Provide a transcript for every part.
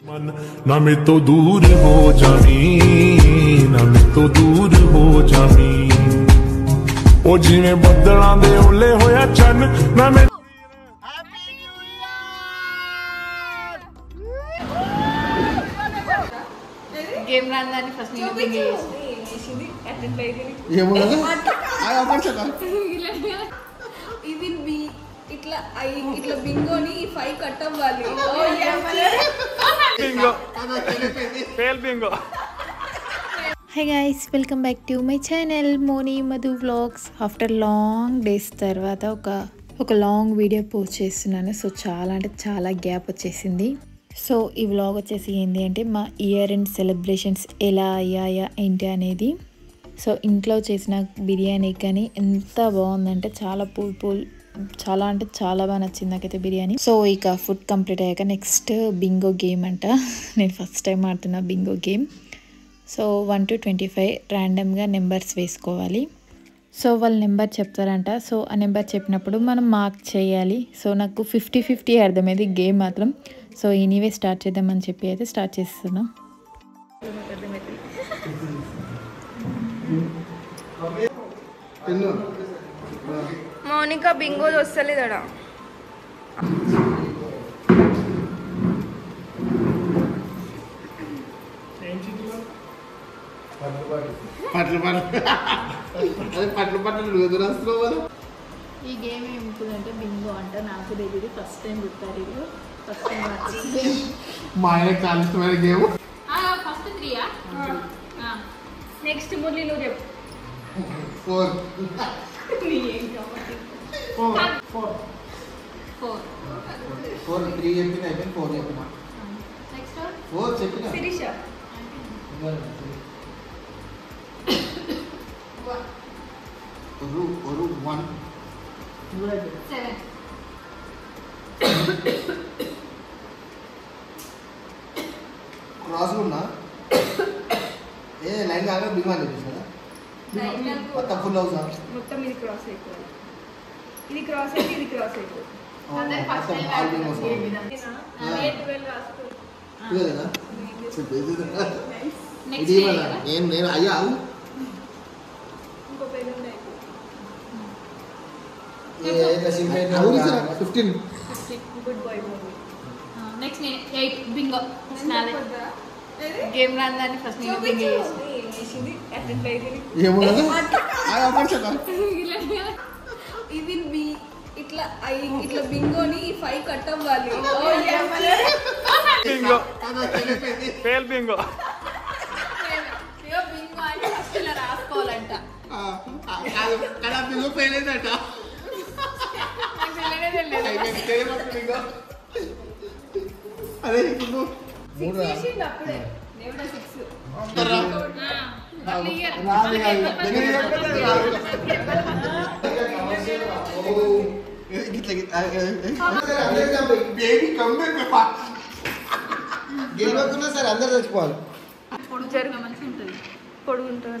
मन ना मैं तो दूर हो जानी ना मैं तो दूर हो जानी ओ जिवें बदलां दे ओले होया चन ना मैं गेम रांदानी फर्स्ट नी बिंग చేసింది అటెండ్ అయ్యింది ఏమో ఆ ఆపర్చుగా ఇది బి ఇట్లా ఇట్లా బింగోని 5 కట్ అవ్వాలి bingo fail Bingo. Hi guys, welcome back to my channel Moni Madhu Vlogs. After long days తర్వాత ఒక లాంగ్ వీడియో పోస్ట్ చేస్తున్నాను. సో చాలా అంటే చాలా గ్యాప్ వచ్చేసింది. సో ఈ వ్లాగ్ వచ్చేసి ఏంటి అంటే మా ఇయర్ ఎండ్ సెలబ్రేషన్స్ ఎలా అయ్యాయా ఏంటి అనేది. సో ఇంట్లో చేసిన బిర్యానీ కానీ ఎంత బాగుందంటే చాలా చాలా అంటే చాలా బాగా నచ్చింది నాకైతే బిర్యానీ. సో ఇక ఫుడ్ కంప్లీట్ అయ్యాక నెక్స్ట్ బింగో గేమ్ అంట. నేను ఫస్ట్ టైం ఆడుతున్నా బింగో గేమ్. సో 1 to 25 ర్యాండమ్గా నెంబర్స్ వేసుకోవాలి. సో వాళ్ళు నెంబర్ చెప్తారంట. సో ఆ నెంబర్ చెప్పినప్పుడు మనం మార్క్ చేయాలి. సో నాకు 50-50 అర్థమైంది గేమ్ మాత్రం. సో ఎనీవే స్టార్ట్ చేద్దామని చెప్పి అయితే స్టార్ట్ చేస్తున్నాం. మౌనిక బింగో వస్తలేదడా ఈ గేమ్ ఏముంటుందంటే బింగో అంట. నాకు తెలియదు, ఫస్ట్ టైం గుర్తారు ఇది. ఫస్ట్ టైం మా ఆయన చాలా ఇష్టమైన గేమ్. ఫస్ట్ 3 నెక్స్ట్ మురళి నువ్వు చెప్పు 4 3 చెప్పిన అయిపోయింది 4 చెప్పిన నెక్స్ట్ 4 చెప్పిన శిరీష ஒரு 1 7 క్రాస్ ఉన్నా ఏ లైన్ కాగా బిమాన్ చూపిస్తారా మొత్తం ఫుల్ అవుతా మొత్తం ఇది క్రాస్ అయిపోవాలి. ఇది క్రాస్ అయితే ఇది క్రాస్ అయిపోతుంది. మొత్తం ఆల్ బింగ్ వస్తాం ఇది నేను అయ్యా ఇంకో పెన్ ఉంది 15 good boy movie. Next 8 bingo. Game రాందాని ఫస్ట్ నీ బింగ్ చేసింది అటెండ్ అయ్యింది ఏమో ఆ ఆపర్చుగా ఇది బి ఇట్లా ఇట్లా బింగోని 5 కట్ అవ్వాలి బింగో ఫెయిల్ బింగో. బింగో అంటే ఫస్ట్ ఇలా రాసుకోవాలంట. కదా బింగో పేలేదట అదే ఇప్పుడు 6 చేసింది అప్పుడే దేవుడా 6 గెలవకున్నా సరే అందరు తెచ్చుకోవాలి. జరుగు మంచిగా ఉంటుంది పొడుగు ఉంటుంది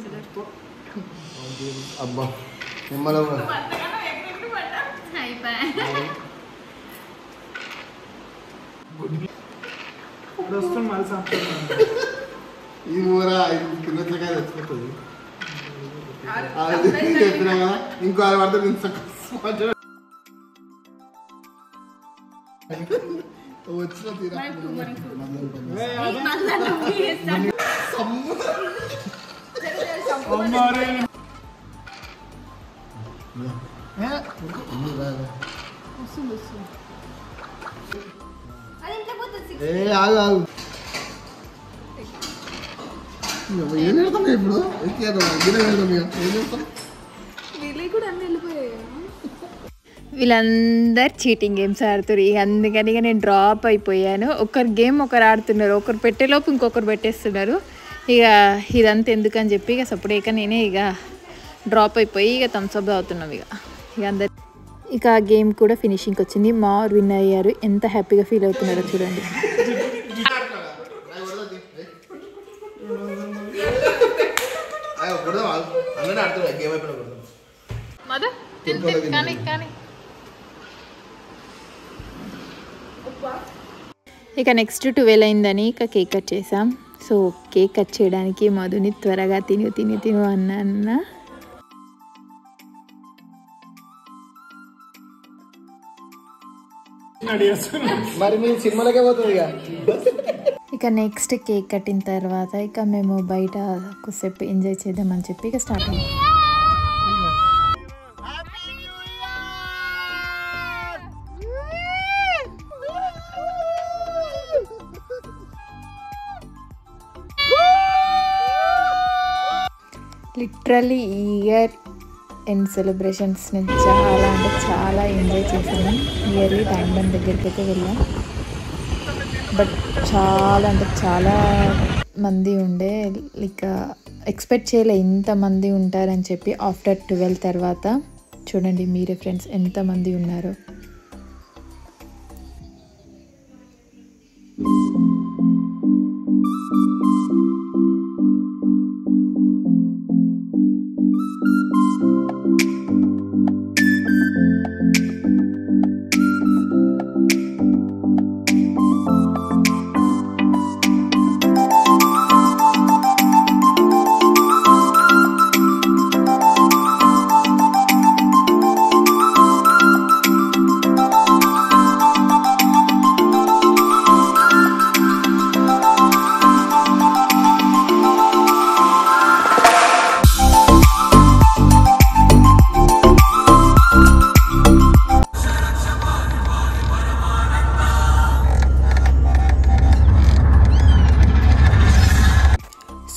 అబ్బా నిమ్మలో ఈ ఊరా కింద తెచ్చుకుంటుంది చెప్పినా కదా ఇంకో 6 పడితే వచ్చిన తీరా ఏ ఆగు ఆగు ఏం పెడతాం ఇప్పుడు ఏం చేస్తాం వీళ్ళకి కూడా అన్ని వెళ్ళిపోయాయి. వీళ్ళందరు చీటింగ్ గేమ్స్ ఆడుతారు. ఇక అందుకని ఇక నేను డ్రాప్ అయిపోయాను. ఒకరు గేమ్ ఒకరు ఆడుతున్నారు, ఒకరు పెట్టేలోపు ఇంకొకరు పెట్టేస్తున్నారు. ఇక ఇదంతా ఎందుకని చెప్పి ఇక సపరేట్గా నేనే ఇక డ్రాప్ అయిపోయి ఇక థమ్స్అప్ అవుతున్నాం. ఇక అందరు ఇక ఆ గేమ్ కూడా ఫినిషింగ్కి వచ్చింది. మార్ విన్ అయ్యారు. ఎంత హ్యాపీగా ఫీల్ అవుతున్నారో చూడండి. ఇక నెక్స్ట్ 12 అయిందని ఇక కేక్ కట్ చేసాం. సో కేక్ కట్ చేయడానికి మధుని త్వరగా తిను అన్న మరి మీ సినిమాలకే పోతుంది ఇక నెక్స్ట్ కేక్ కట్టిన తర్వాత ఇక మేము బయట కొద్దిసేపు ఎంజాయ్ చేద్దామని చెప్పి ఇక స్టార్ట్ అయ్యాం. లిటరల్లీ ఇయర్ ఎండ్ సెలబ్రేషన్స్ నేను చాలా అంటే చాలా ఎంజాయ్ చేసాను. ఇయర్లీ ట్యాంక్ బండ్ దగ్గరికి అయితే వెళ్ళాం. బట్ చాలా అంటే చాలా మంది ఉండే, లైక్ ఎక్స్పెక్ట్ చేయలే ఇంతమంది ఉంటారని చెప్పి. ఆఫ్టర్ 12 తర్వాత చూడండి మీరే ఫ్రెండ్స్ ఎంతమంది ఉన్నారో.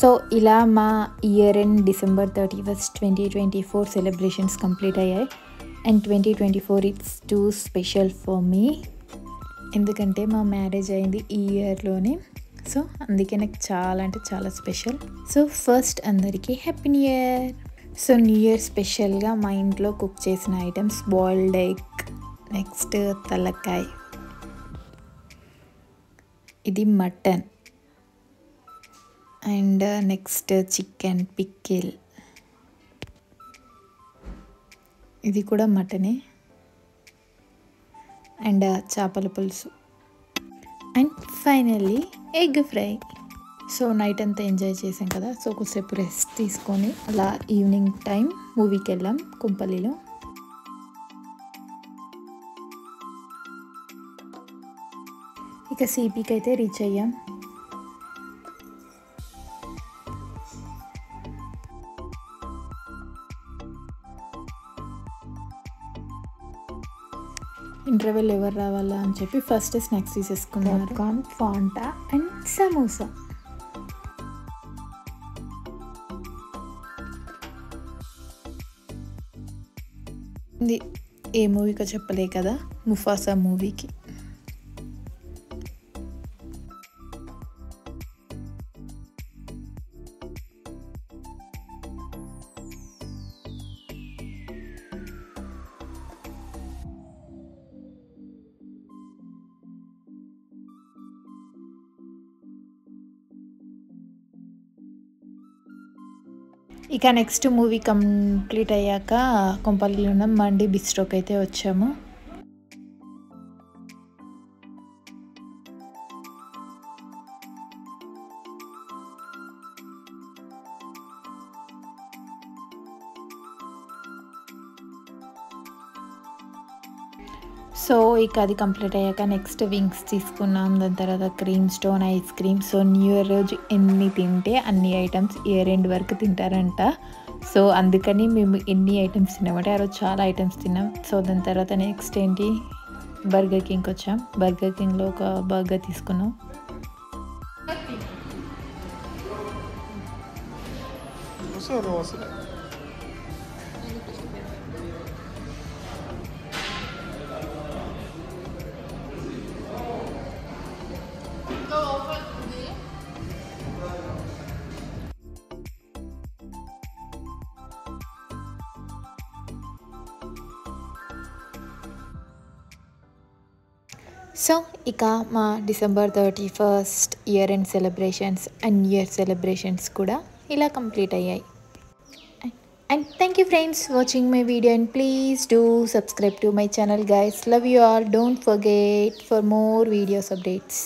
సో ఇలా మా year end December 31, 2024 celebrations complete అయ్యాయి. And 2024 it's too special for me, ఎందుకంటే మా మ్యారేజ్ అయింది ఈ ఇయర్లోనే. సో అందుకే నాకు చాలా అంటే చాలా స్పెషల్. సో ఫస్ట్ అందరికీ happy new year. So new year స్పెషల్గా మా ఇంట్లో కుక్ చేసిన ఐటమ్స్ బాయిల్డ్ ఎగ్, నెక్స్ట్ తలకాయ, ఇది mutton, and next chicken pickle, ఇది కూడా మటనే, అండ్ చేపల పులుసు, and finally egg fry. So night అంతా ఎంజాయ్ చేసాం కదా. సో కొద్దిసేపు రెస్ట్ తీసుకొని అలా ఈవినింగ్ టైం మూవీకి వెళ్ళాం కుంపల్లిలో. ఇక సిపికి అయితే రీచ్ అయ్యాం. ఇంటర్వెల్ ఎవరు రావాలా అని చెప్పి ఫస్ట్ స్నాక్స్ తీసేసుకున్నాం. Corn, Fanta and samosa. ఇది ఏ మూవీకో చెప్పలే కదా, ముఫాసా మూవీకి. ఇక నెక్స్ట్ మూవీ కంప్లీట్ అయ్యాక కొంపల్లిలో ఉన్న మండి బిస్ట్రోకి అయితే వచ్చాము. సో ఇక అది కంప్లీట్ అయ్యాక నెక్స్ట్ వింగ్స్ తీసుకున్నాం. దాని తర్వాత cream stone ice cream. So new year రోజు ఎన్ని తింటే అన్ని ఐటమ్స్ ఇయర్ ఎండ్ వరకు తింటారంట. సో అందుకని మేము ఎన్ని ఐటమ్స్ తిన్నామంటే ఆ రోజు చాలా ఐటమ్స్ తిన్నాం. సో దాని తర్వాత నెక్స్ట్ ఏంటి, బర్గర్ కింగ్కి వచ్చాం. బర్గర్ కింగ్లో ఒక బర్గర్ తీసుకున్నాం. సో ఇక మా December 31 year end celebrations and new year celebrations కూడా ఇలా కంప్లీట్ అయ్యాయి. And thank you friends watching my video and please do subscribe to my channel guys. Love you all. Don't forget for more videos updates.